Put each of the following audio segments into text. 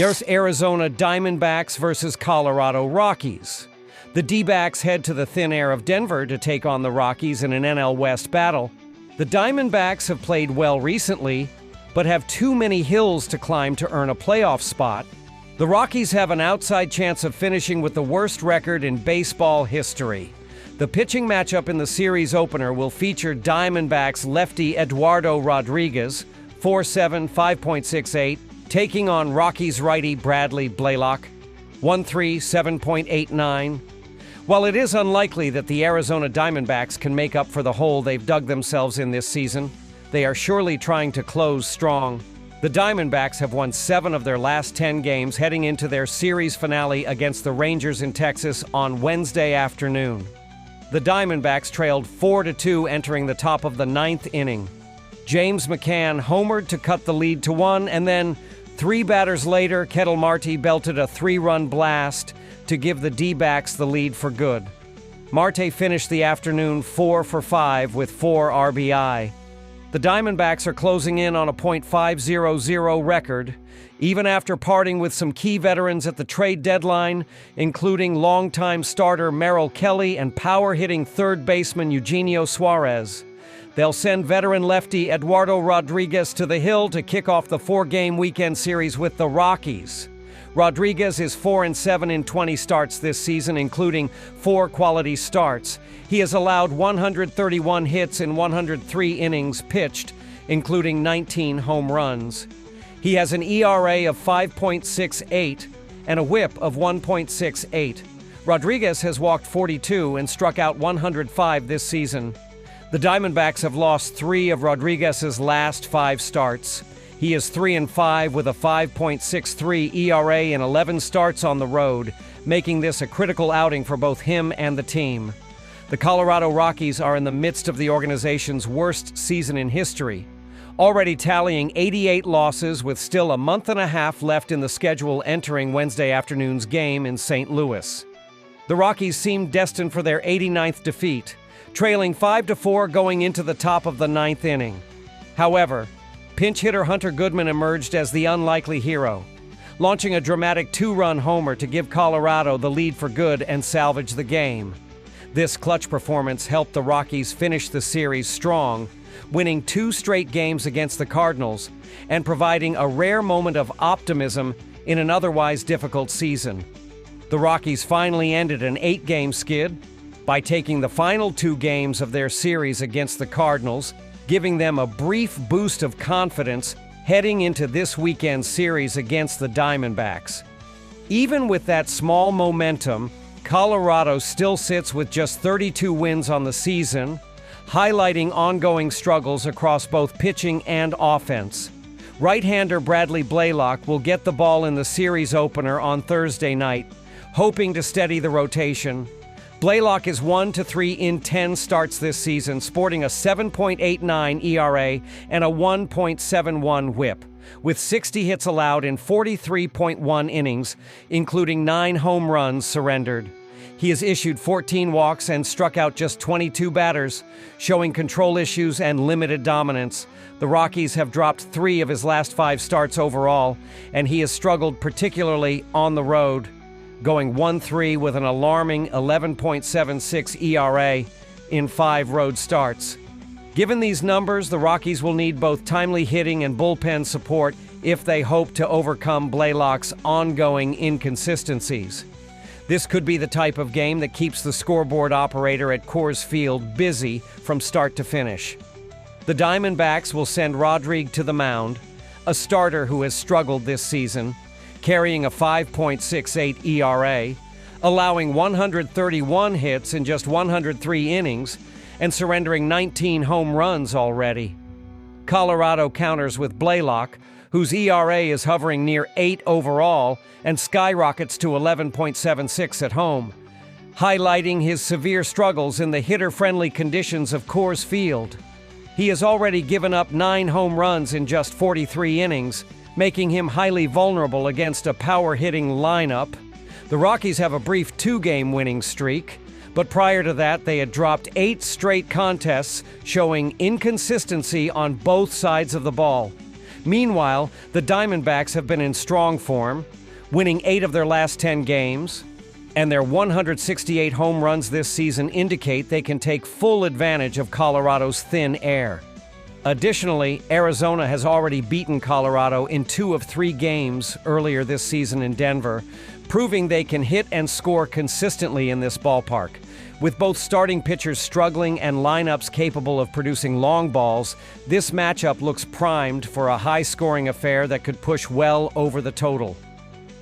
There's Arizona Diamondbacks versus Colorado Rockies. The D-backs head to the thin air of Denver to take on the Rockies in an NL West battle. The Diamondbacks have played well recently, but have too many hills to climb to earn a playoff spot. The Rockies have an outside chance of finishing with the worst record in baseball history. The pitching matchup in the series opener will feature Diamondbacks lefty Eduardo Rodriguez, 4'7", 5.68, taking on Rockies righty Bradley Blaylock, 1'3", 7.89. While it is unlikely that the Arizona Diamondbacks can make up for the hole they've dug themselves in this season, they are surely trying to close strong. The Diamondbacks have won 7 of their last 10 games heading into their series finale against the Rangers in Texas on Wednesday afternoon. The Diamondbacks trailed 4-2 entering the top of the 9th inning. James McCann homered to cut the lead to 1, and then 3 batters later, Ketel Marte belted a 3-run blast to give the D-backs the lead for good. Marte finished the afternoon 4 for 5 with 4 RBI. The Diamondbacks are closing in on a .500 record, even after parting with some key veterans at the trade deadline, including longtime starter Merrill Kelly and power-hitting third baseman Eugenio Suarez. They'll send veteran lefty Eduardo Rodriguez to the hill to kick off the 4-game weekend series with the Rockies. Rodriguez is 4-7 in 20 starts this season, including 4 quality starts. He has allowed 131 hits in 103 innings pitched, including 19 home runs. He has an ERA of 5.68 and a WHIP of 1.68. Rodriguez has walked 42 and struck out 105 this season. The Diamondbacks have lost 3 of Rodriguez's last 5 starts. He is 3-5 with a 5.63 ERA in 11 starts on the road, making this a critical outing for both him and the team. The Colorado Rockies are in the midst of the organization's worst season in history, already tallying 88 losses with still a month and a half left in the schedule entering Wednesday afternoon's game in St. Louis. The Rockies seem destined for their 89th defeat, trailing 5-4 going into the top of the 9th inning. However, pinch hitter Hunter Goodman emerged as the unlikely hero, launching a dramatic 2-run homer to give Colorado the lead for good and salvage the game. This clutch performance helped the Rockies finish the series strong, winning 2 straight games against the Cardinals and providing a rare moment of optimism in an otherwise difficult season. The Rockies finally ended an 8-game skid by taking the final 2 games of their series against the Cardinals, giving them a brief boost of confidence heading into this weekend's series against the Diamondbacks. Even with that small momentum, Colorado still sits with just 32 wins on the season, highlighting ongoing struggles across both pitching and offense. Right-hander Bradley Blaylock will get the ball in the series opener on Thursday night, hoping to steady the rotation. Blaylock is 1-3 in 10 starts this season, sporting a 7.89 ERA and a 1.71 WHIP, with 60 hits allowed in 43.1 innings, including 9 home runs surrendered. He has issued 14 walks and struck out just 22 batters, showing control issues and limited dominance. The Rockies have dropped 3 of his last 5 starts overall, and he has struggled particularly on the road, going 1-3 with an alarming 11.76 ERA in 5 road starts. Given these numbers, the Rockies will need both timely hitting and bullpen support if they hope to overcome Blaylock's ongoing inconsistencies. This could be the type of game that keeps the scoreboard operator at Coors Field busy from start to finish. The Diamondbacks will send Rodriguez to the mound, a starter who has struggled this season, carrying a 5.68 ERA, allowing 131 hits in just 103 innings, and surrendering 19 home runs already. Colorado counters with Blaylock, whose ERA is hovering near 8 overall and skyrockets to 11.76 at home, highlighting his severe struggles in the hitter-friendly conditions of Coors Field. He has already given up 9 home runs in just 43 innings, making him highly vulnerable against a power-hitting lineup. The Rockies have a brief 2-game winning streak, but prior to that they had dropped 8 straight contests, showing inconsistency on both sides of the ball. Meanwhile, the Diamondbacks have been in strong form, winning 8 of their last 10 games, and their 168 home runs this season indicate they can take full advantage of Colorado's thin air. Additionally, Arizona has already beaten Colorado in 2 of 3 games earlier this season in Denver, proving they can hit and score consistently in this ballpark. With both starting pitchers struggling and lineups capable of producing long balls, this matchup looks primed for a high-scoring affair that could push well over the total.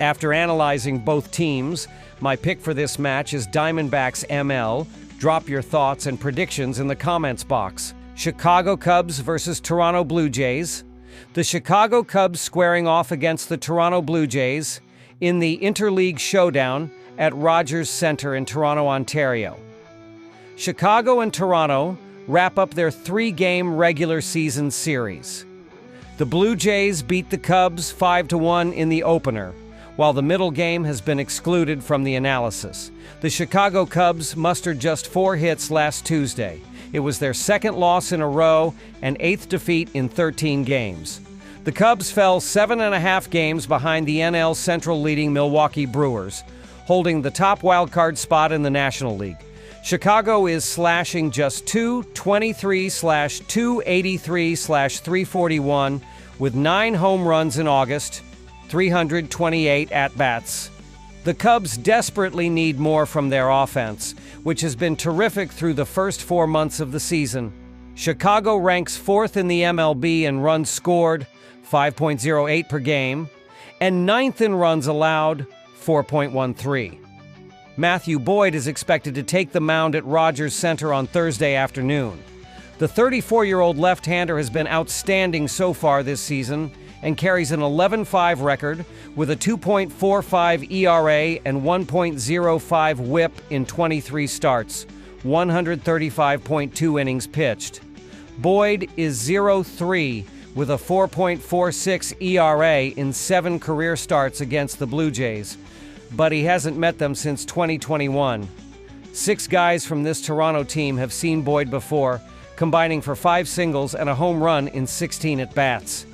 After analyzing both teams, my pick for this match is Diamondbacks ML. Drop your thoughts and predictions in the comments box. Chicago Cubs versus Toronto Blue Jays. The Chicago Cubs squaring off against the Toronto Blue Jays in the Interleague Showdown at Rogers Centre in Toronto, Ontario. Chicago and Toronto wrap up their 3-game regular season series. The Blue Jays beat the Cubs 5-1 in the opener, while the middle game has been excluded from the analysis. The Chicago Cubs mustered just 4 hits last Tuesday. It was their 2nd loss in a row and 8th defeat in 13 games. The Cubs fell 7.5 games behind the NL Central leading Milwaukee Brewers, holding the top wildcard spot in the National League. Chicago is slashing just .223/283/341 with 9 home runs in August, 328 at-bats. The Cubs desperately need more from their offense, which has been terrific through the first 4 months of the season. Chicago ranks 4th in the MLB in runs scored, 5.08 per game, and 9th in runs allowed, 4.13. Matthew Boyd is expected to take the mound at Rogers Centre on Thursday afternoon. The 34-year-old left-hander has been outstanding so far this season and carries an 11-5 record with a 2.45 ERA and 1.05 WHIP in 23 starts, 135.2 innings pitched. Boyd is 0-3 with a 4.46 ERA in 7 career starts against the Blue Jays, but he hasn't met them since 2021. 6 guys from this Toronto team have seen Boyd before, combining for 5 singles and a home run in 16 at-bats.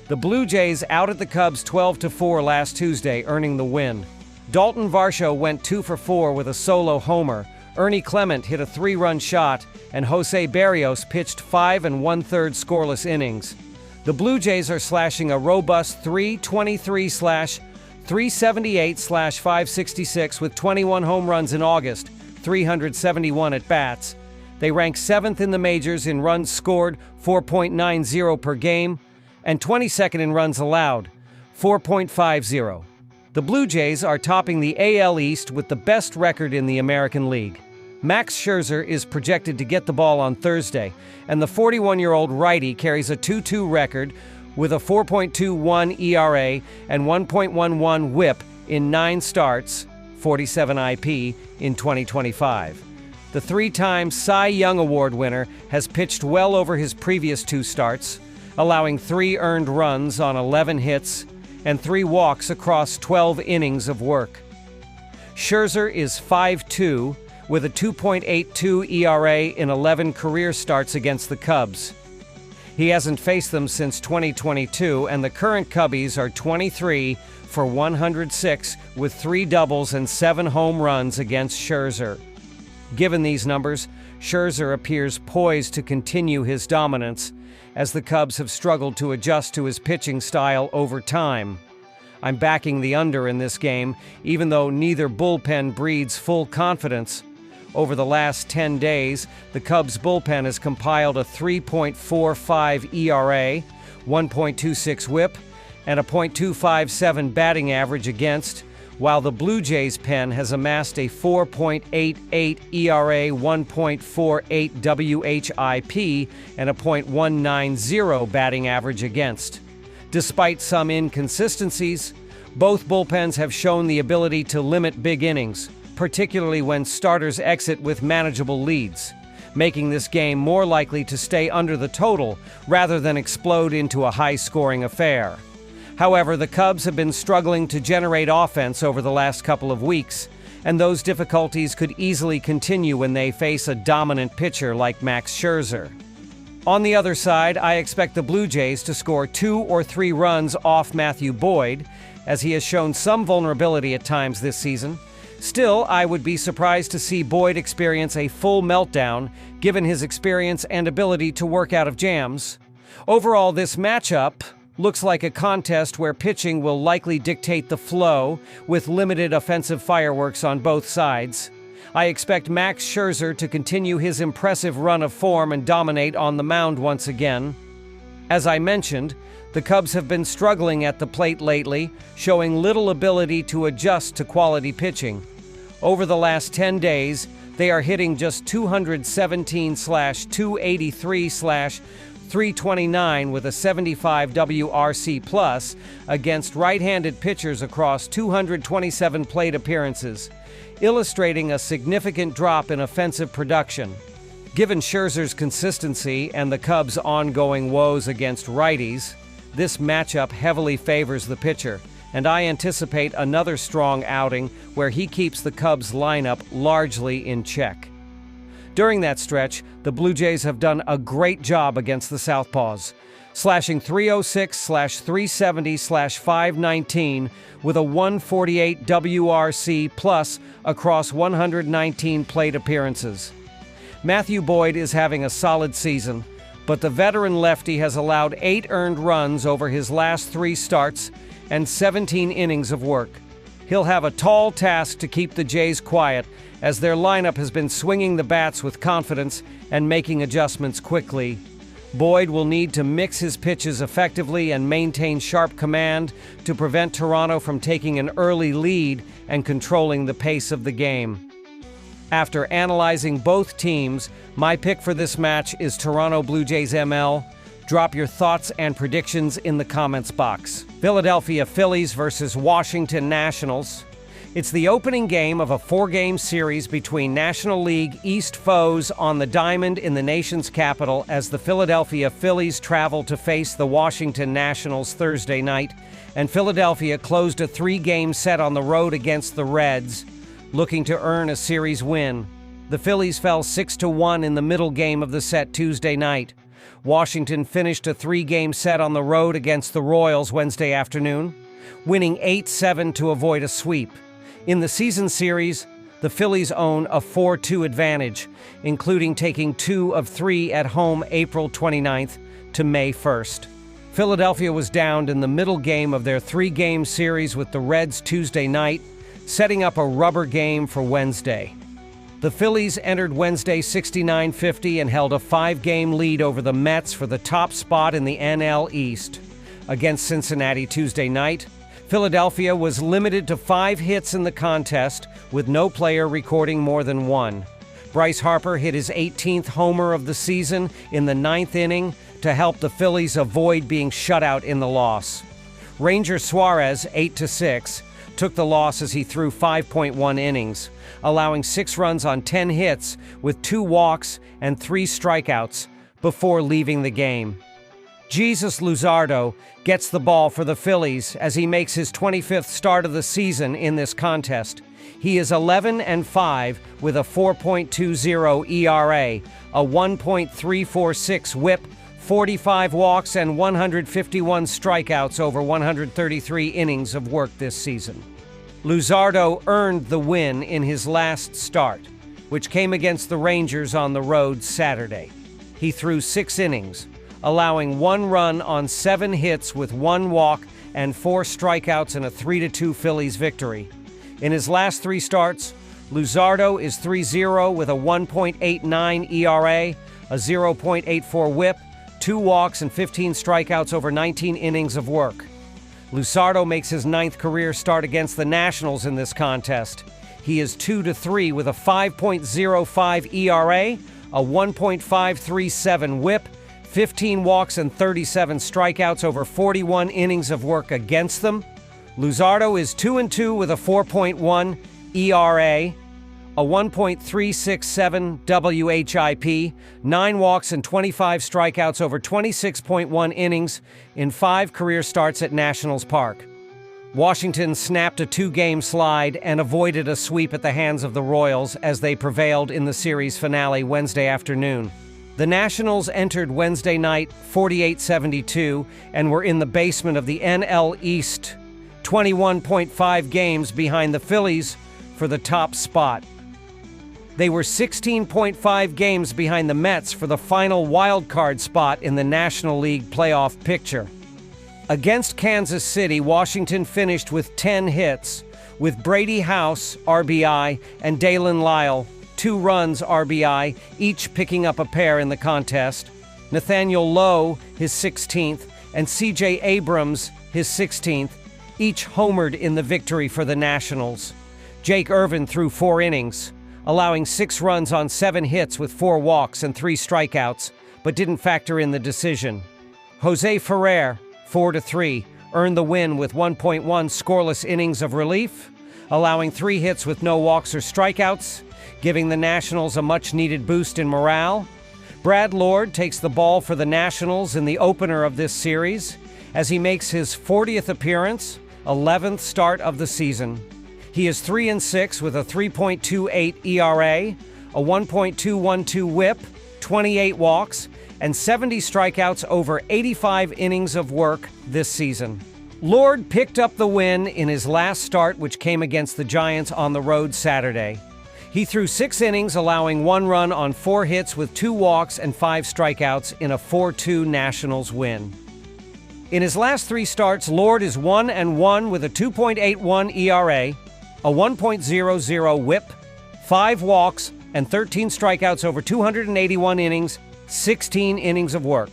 The Blue Jays outed the Cubs 12-4 last Tuesday, earning the win. Dalton Varsho went 2 for 4 with a solo homer. Ernie Clement hit a 3-run shot, and Jose Berrios pitched 5 1/3 scoreless innings. The Blue Jays are slashing a robust .323/378/566 with 21 home runs in August, 371 at-bats. They rank 7th in the majors in runs scored, 4.90 per game, and 22nd in runs allowed, 4.50. The Blue Jays are topping the AL East with the best record in the American League. Max Scherzer is projected to get the ball on Thursday, and the 41-year-old righty carries a 2-2 record with a 4.21 ERA and 1.11 WHIP in 9 starts, 47 IP, in 2025. The 3-time Cy Young Award winner has pitched well over his previous 2 starts, allowing 3 earned runs on 11 hits and 3 walks across 12 innings of work. Scherzer is 5-2 with a 2.82 ERA in 11 career starts against the Cubs. He hasn't faced them since 2022, and the current Cubbies are 23 for 106 with 3 doubles and 7 home runs against Scherzer. Given these numbers, Scherzer appears poised to continue his dominance, as the Cubs have struggled to adjust to his pitching style over time. I'm backing the under in this game, even though neither bullpen breeds full confidence. Over the last 10 days, the Cubs bullpen has compiled a 3.45 ERA, 1.26 WHIP, and a .257 batting average against, while the Blue Jays pen has amassed a 4.88 ERA, 1.48 WHIP, and a .190 batting average against. Despite some inconsistencies, both bullpens have shown the ability to limit big innings, particularly when starters exit with manageable leads, making this game more likely to stay under the total rather than explode into a high-scoring affair. However, the Cubs have been struggling to generate offense over the last couple of weeks, and those difficulties could easily continue when they face a dominant pitcher like Max Scherzer. On the other side, I expect the Blue Jays to score 2 or 3 runs off Matthew Boyd, as he has shown some vulnerability at times this season. Still, I would be surprised to see Boyd experience a full meltdown, given his experience and ability to work out of jams. Overall, this matchup looks like a contest where pitching will likely dictate the flow, with limited offensive fireworks on both sides. I expect Max Scherzer to continue his impressive run of form and dominate on the mound once again. As I mentioned, the Cubs have been struggling at the plate lately, showing little ability to adjust to quality pitching. Over the last 10 days, they are hitting just 217/283/329 with a 75 WRC+ against right-handed pitchers across 227 plate appearances, illustrating a significant drop in offensive production. Given Scherzer's consistency and the Cubs' ongoing woes against righties, this matchup heavily favors the pitcher, and I anticipate another strong outing where he keeps the Cubs' lineup largely in check. During that stretch, the Blue Jays have done a great job against the Southpaws, slashing .306/370/519 with a 148 WRC+ across 119 plate appearances. Matthew Boyd is having a solid season, but the veteran lefty has allowed 8 earned runs over his last 3 starts and 17 innings of work. He'll have a tall task to keep the Jays quiet, as their lineup has been swinging the bats with confidence and making adjustments quickly. Boyd will need to mix his pitches effectively and maintain sharp command to prevent Toronto from taking an early lead and controlling the pace of the game. After analyzing both teams, my pick for this match is Toronto Blue Jays ML. Drop your thoughts and predictions in the comments box. Philadelphia Phillies versus Washington Nationals. It's the opening game of a 4-game series between National League East foes on the diamond in the nation's capital as the Philadelphia Phillies travel to face the Washington Nationals Thursday night, and Philadelphia closed a 3-game set on the road against the Reds, looking to earn a series win. The Phillies fell 6-1 in the middle game of the set Tuesday night. Washington finished a 3-game set on the road against the Royals Wednesday afternoon, winning 8-7 to avoid a sweep. In the season series, the Phillies own a 4-2 advantage, including taking 2 of 3 at home April 29th to May 1st. Philadelphia was downed in the middle game of their 3-game series with the Reds Tuesday night, setting up a rubber game for Wednesday. The Phillies entered Wednesday 69-50 and held a 5-game lead over the Mets for the top spot in the NL East. Against Cincinnati Tuesday night, Philadelphia was limited to 5 hits in the contest, with no player recording more than 1. Bryce Harper hit his 18th homer of the season in the 9th inning to help the Phillies avoid being shut out in the loss. Ranger Suarez, 8-6, took the loss as he threw 5.1 innings, allowing 6 runs on 10 hits with 2 walks and 3 strikeouts before leaving the game. Jesus Luzardo gets the ball for the Phillies as he makes his 25th start of the season in this contest. He is 11-5 with a 4.20 ERA, a 1.346 WHIP, 45 walks, and 151 strikeouts over 133 innings of work this season. Luzardo earned the win in his last start, which came against the Rangers on the road Saturday. He threw 6 innings, allowing 1 run on 7 hits with 1 walk and 4 strikeouts in a 3-2 Phillies victory. In his last 3 starts, Luzardo is 3-0 with a 1.89 ERA, a 0.84 WHIP, 2 walks, and 15 strikeouts over 19 innings of work. Luzardo makes his 9th career start against the Nationals in this contest. He is 2-3 with a 5.05 ERA, a 1.537 WHIP, 15 walks and 37 strikeouts over 41 innings of work against them. Luzardo is 2-2 with a 4.1 ERA, a 1.367 WHIP, 9 walks and 25 strikeouts over 26.1 innings in 5 career starts at Nationals Park. Washington snapped a 2-game slide and avoided a sweep at the hands of the Royals as they prevailed in the series finale Wednesday afternoon. The Nationals entered Wednesday night 48-72 and were in the basement of the NL East, 21.5 games behind the Phillies for the top spot. They were 16.5 games behind the Mets for the final wild card spot in the National League playoff picture. Against Kansas City, Washington finished with 10 hits, with Brady House, RBI, and Dalen Lyle, 2 runs RBI, each picking up a pair in the contest. Nathaniel Lowe, his 16th, and C.J. Abrams, his 16th, each homered in the victory for the Nationals. Jake Irvin threw 4 innings, allowing 6 runs on 7 hits with 4 walks and 3 strikeouts, but didn't factor in the decision. Jose Ferrer, 4-3, earned the win with 1.1 scoreless innings of relief, allowing 3 hits with no walks or strikeouts, giving the Nationals a much-needed boost in morale. Brad Lord takes the ball for the Nationals in the opener of this series as he makes his 40th appearance, 11th start of the season. He is 3-6 with a 3.28 ERA, a 1.212 WHIP, 28 walks, and 70 strikeouts over 85 innings of work this season. Lord picked up the win in his last start, which came against the Giants on the road Saturday. He threw 6 innings, allowing 1 run on 4 hits with 2 walks and 5 strikeouts in a 4-2 Nationals win. In his last 3 starts, Lord is 1-1 with a 2.81 ERA, a 1.00 WHIP, 5 walks, and 13 strikeouts over 281 innings, 16 innings of work.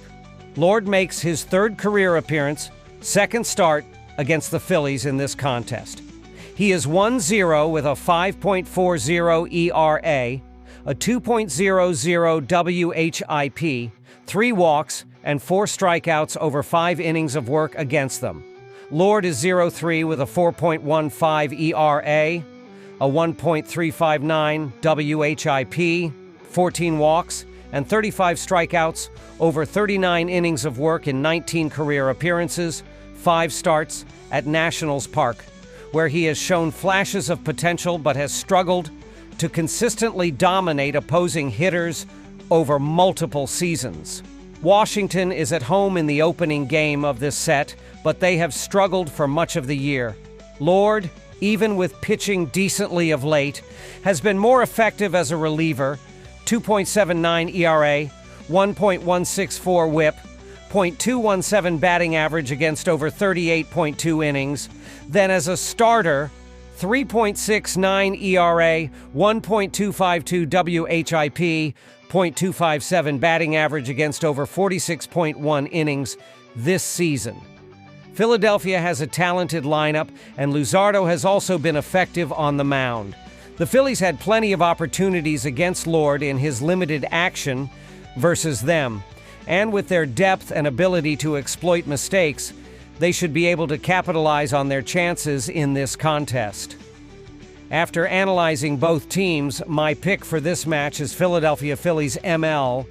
Lord makes his 3rd career appearance, 2nd start against the Phillies in this contest. He is 1-0 with a 5.40 ERA, a 2.00 WHIP, 3 walks, and 4 strikeouts over 5 innings of work against them. Lord is 0-3 with a 4.15 ERA, a 1.359 WHIP, 14 walks, and 35 strikeouts over 39 innings of work in 19 career appearances, 5 starts at Nationals Park, where he has shown flashes of potential but has struggled to consistently dominate opposing hitters over multiple seasons. Washington is at home in the opening game of this set, but they have struggled for much of the year. Lord, even with pitching decently of late, has been more effective as a reliever, 2.79 ERA, 1.164 WHIP, .217 batting average against over 38.2 innings, than as a starter, 3.69 ERA, 1.252 WHIP, .257 batting average against over 46.1 innings this season. Philadelphia has a talented lineup, and Luzardo has also been effective on the mound. The Phillies had plenty of opportunities against Lord in his limited action versus them, and with their depth and ability to exploit mistakes, they should be able to capitalize on their chances in this contest. After analyzing both teams, my pick for this match is Philadelphia Phillies ML.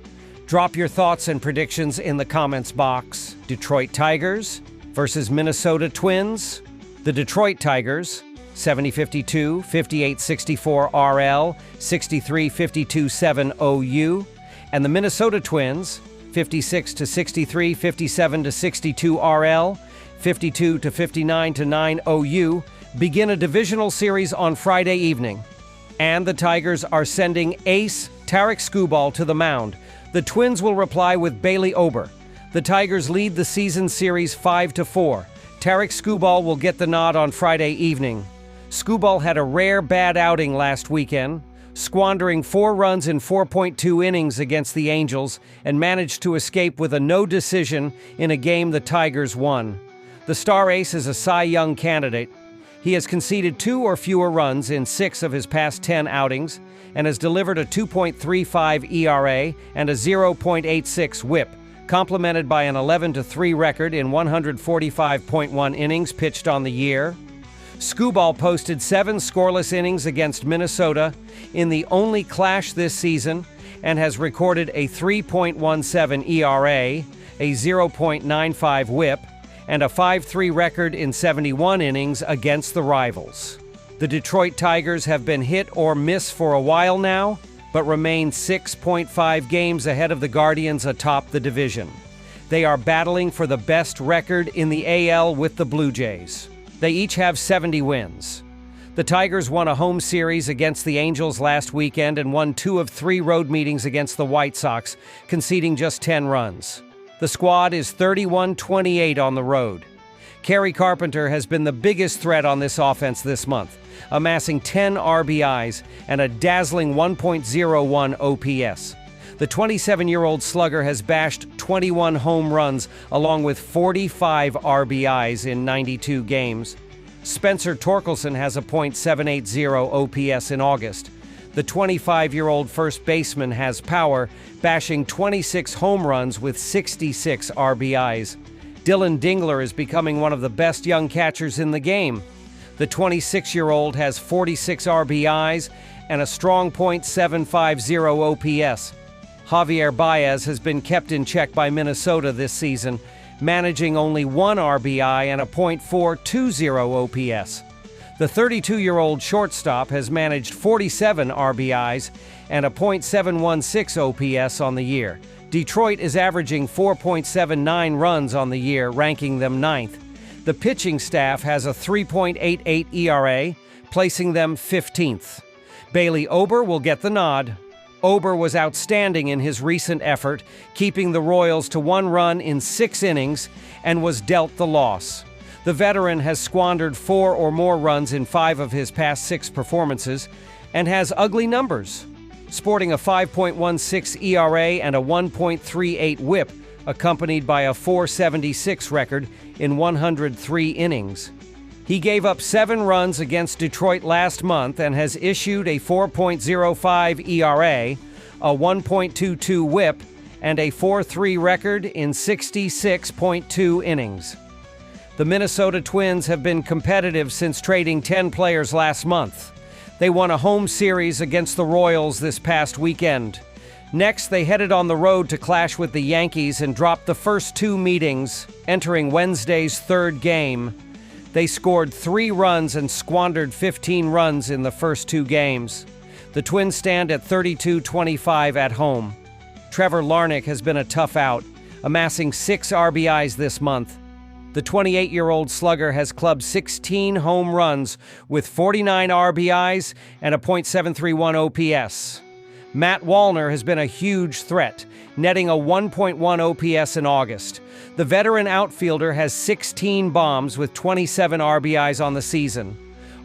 Drop your thoughts and predictions in the comments box. Detroit Tigers versus Minnesota Twins. The Detroit Tigers, 70-52, 58-64 RL, 63-52-7 OU, and the Minnesota Twins, 56-63, 57-62 RL, 52-59-9 OU, begin a divisional series on Friday evening. And the Tigers are sending ace Tarek Skubal to the mound. The Twins will reply with Bailey Ober. The Tigers lead the season series 5-4. Tarek Skubal will get the nod on Friday evening. Skubal had a rare bad outing last weekend, squandering 4 runs in 4.2 innings against the Angels and managed to escape with a no decision in a game the Tigers won. The star ace is a Cy Young candidate. He has conceded 2 or fewer runs in 6 of his past 10 outings and has delivered a 2.35 ERA and a 0.86 WHIP, complemented by an 11-3 record in 145.1 innings pitched on the year. Skubal posted 7 scoreless innings against Minnesota in the only clash this season and has recorded a 3.17 ERA, a 0.95 WHIP, and a 5-3 record in 71 innings against the rivals. The Detroit Tigers have been hit or miss for a while now, but remain 6.5 games ahead of the Guardians atop the division. They are battling for the best record in the AL with the Blue Jays. They each have 70 wins. The Tigers won a home series against the Angels last weekend and won 2 of 3 road meetings against the White Sox, conceding just 10 runs. The squad is 31-28 on the road. Kerry Carpenter has been the biggest threat on this offense this month, amassing 10 RBIs and a dazzling 1.01 OPS. The 27-year-old slugger has bashed 21 home runs along with 45 RBIs in 92 games. Spencer Torkelson has a .780 OPS in August. The 25-year-old first baseman has power, bashing 26 home runs with 66 RBIs. Dylan Dingler is becoming one of the best young catchers in the game. The 26-year-old has 46 RBIs and a strong .750 OPS. Javier Baez has been kept in check by Minnesota this season, managing only 1 RBI and a .420 OPS. The 32-year-old shortstop has managed 47 RBIs and a .716 OPS on the year. Detroit is averaging 4.79 runs on the year, ranking them 9th. The pitching staff has a 3.88 ERA, placing them 15th. Bailey Ober will get the nod. Ober was outstanding in his recent effort, keeping the Royals to 1 run in 6 innings and was dealt the loss. The veteran has squandered 4 or more runs in 5 of his past 6 performances and has ugly numbers, sporting a 5.16 ERA and a 1.38 WHIP, accompanied by a .476 record in 103 innings. He gave up 7 runs against Detroit last month and has issued a 4.05 ERA, a 1.22 WHIP, and a 4.3 record in 66.2 innings. The Minnesota Twins have been competitive since trading 10 players last month. They won a home series against the Royals this past weekend. Next, they headed on the road to clash with the Yankees and dropped the first 2 meetings, entering Wednesday's 3rd game. They scored 3 runs and squandered 15 runs in the first 2 games. The Twins stand at 32-25 at home. Trevor Larnach has been a tough out, amassing 6 RBIs this month. The 28-year-old slugger has clubbed 16 home runs with 49 RBIs and a .731 OPS. Matt Wallner has been a huge threat, netting a 1.1 OPS in August. The veteran outfielder has 16 bombs with 27 RBIs on the season.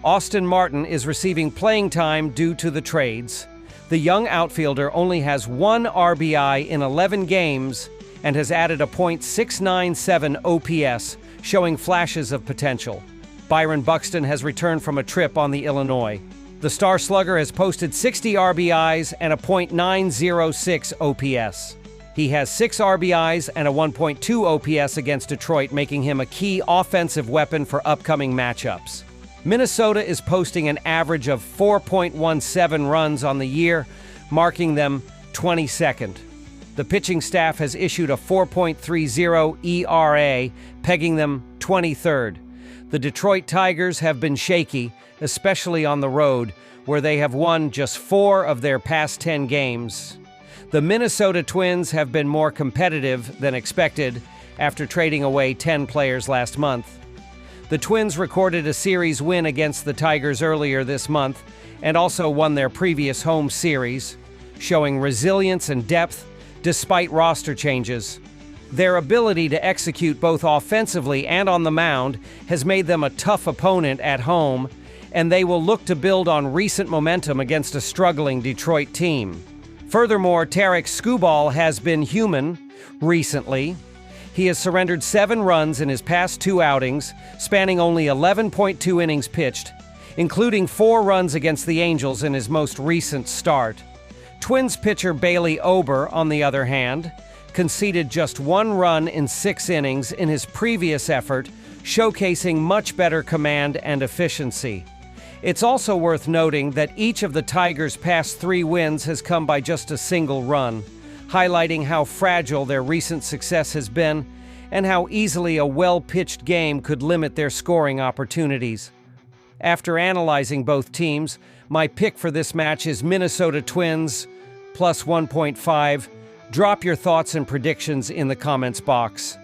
Austin Martin is receiving playing time due to the trades. The young outfielder only has 1 RBI in 11 games and has added a .697 OPS, showing flashes of potential. Byron Buxton has returned from a trip on the Illinois. The star slugger has posted 60 RBIs and a .906 OPS. He has 6 RBIs and a 1.2 OPS against Detroit, making him a key offensive weapon for upcoming matchups. Minnesota is posting an average of 4.17 runs on the year, marking them 22nd. The pitching staff has issued a 4.30 ERA, pegging them 23rd. The Detroit Tigers have been shaky, especially on the road, where they have won just 4 of their past 10 games. The Minnesota Twins have been more competitive than expected after trading away 10 players last month. The Twins recorded a series win against the Tigers earlier this month and also won their previous home series, showing resilience and depth despite roster changes. Their ability to execute both offensively and on the mound has made them a tough opponent at home, and they will look to build on recent momentum against a struggling Detroit team. Furthermore, Tarek Skubal has been human recently. He has surrendered 7 runs in his past 2 outings, spanning only 11.2 innings pitched, including 4 runs against the Angels in his most recent start. Twins pitcher Bailey Ober, on the other hand, conceded just 1 run in 6 innings in his previous effort, showcasing much better command and efficiency. It's also worth noting that each of the Tigers' past 3 wins has come by just a single run, highlighting how fragile their recent success has been and how easily a well-pitched game could limit their scoring opportunities. After analyzing both teams, my pick for this match is Minnesota Twins plus 1.5. Drop your thoughts and predictions in the comments box.